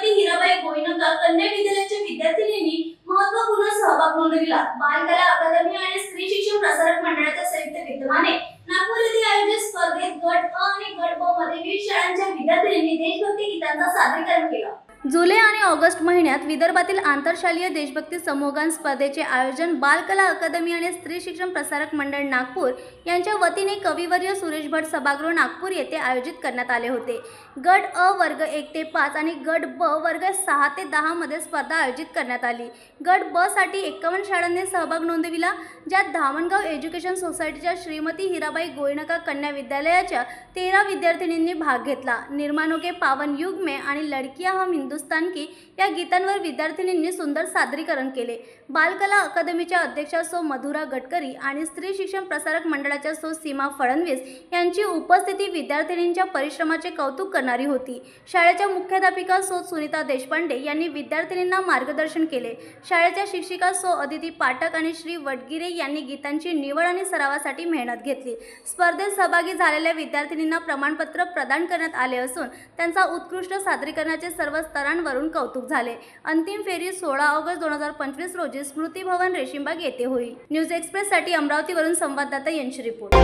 श्रीमती हिराबाई गोयनका कन्या विद्यालयाच्या विद्यार्थिनींनी महत्त्वपूर्ण सहभाग नोंदविला। बालकला अकादमी आणि स्त्री शिक्षण प्रसारक मंडळाच्या संयुक्त विद्यमाने नागपूर येथे आयोजित स्पर्धेत गट अ आणि गट ब मध्ये विविध शाळांच्या विद्यार्थिनींनी देशभक्ती गीतांचा सादरीकरण केलं। जुलै आणि ऑगस्ट महिन्यात विदर्भातील आंतरशालेय देशभक्ती समूहगान स्पर्धेचे आयोजन बालकला अकादमी आणि स्त्री शिक्षण प्रसारक मंडळ नागपूर यांच्या वतीने कविवर्य सुरेश भट सभागृह नागपूर येथे आयोजित करण्यात आले होते। गट अ वर्ग 1 ते 5 आणि गट ब वर्ग 6 ते 10 मध्ये स्पर्धा आयोजित करण्यात आली। गट ब साठी 51 शाळांनी सहभाग नोंदविला, ज्यात धामणगाव एज्युकेशन सोसायटीच्या श्रीमती हिराबाई गोयनका कन्या विद्यालयाच्या 13 विद्यार्थिनींनी भाग घेतला। निर्माणों के पावन युग में आणि लड़कियां हम हिंदुस्तान की या गीतांवर विद्यार्थिनींनी सुंदर सादरीकरण केले। बालकला अकादमीच्या अध्यक्षा सौ मधुरा गडकरी आणि स्त्री शिक्षण प्रसारक मंडळाच्या सौ सीमा फडणवीस यांची उपस्थिती विद्यार्थिनींच्या परिश्रमाचे कौतुक करणारी होती। शाळेच्या मुख्याध्यापिका सौ सुनीता देशपांडे यांनी विद्यार्थिनींना मार्गदर्शन केले। शाळेच्या शिक्षिका सौ अदिती पाठक आणि श्री वडगिरे यांनी गीतांची निवड आणि सरावासाठी मेहनत घेतली। स्पर्धेत सहभागी झालेल्या विद्यार्थिनींना प्रमाणपत्र प्रदान करण्यात आले असून त्यांचा उत्कृष्ट सादरीकरणाचे सर्व स्तरांवरून कौतुक झाले। अंतिम फेरी 16 ऑगस्ट 2025 रोजी स्मृती भवन रेशीमबाग येथे होईल। न्यूज एक्सप्रेस साठी अमरावतीवरून संवाददाता यांची रिपोर्ट।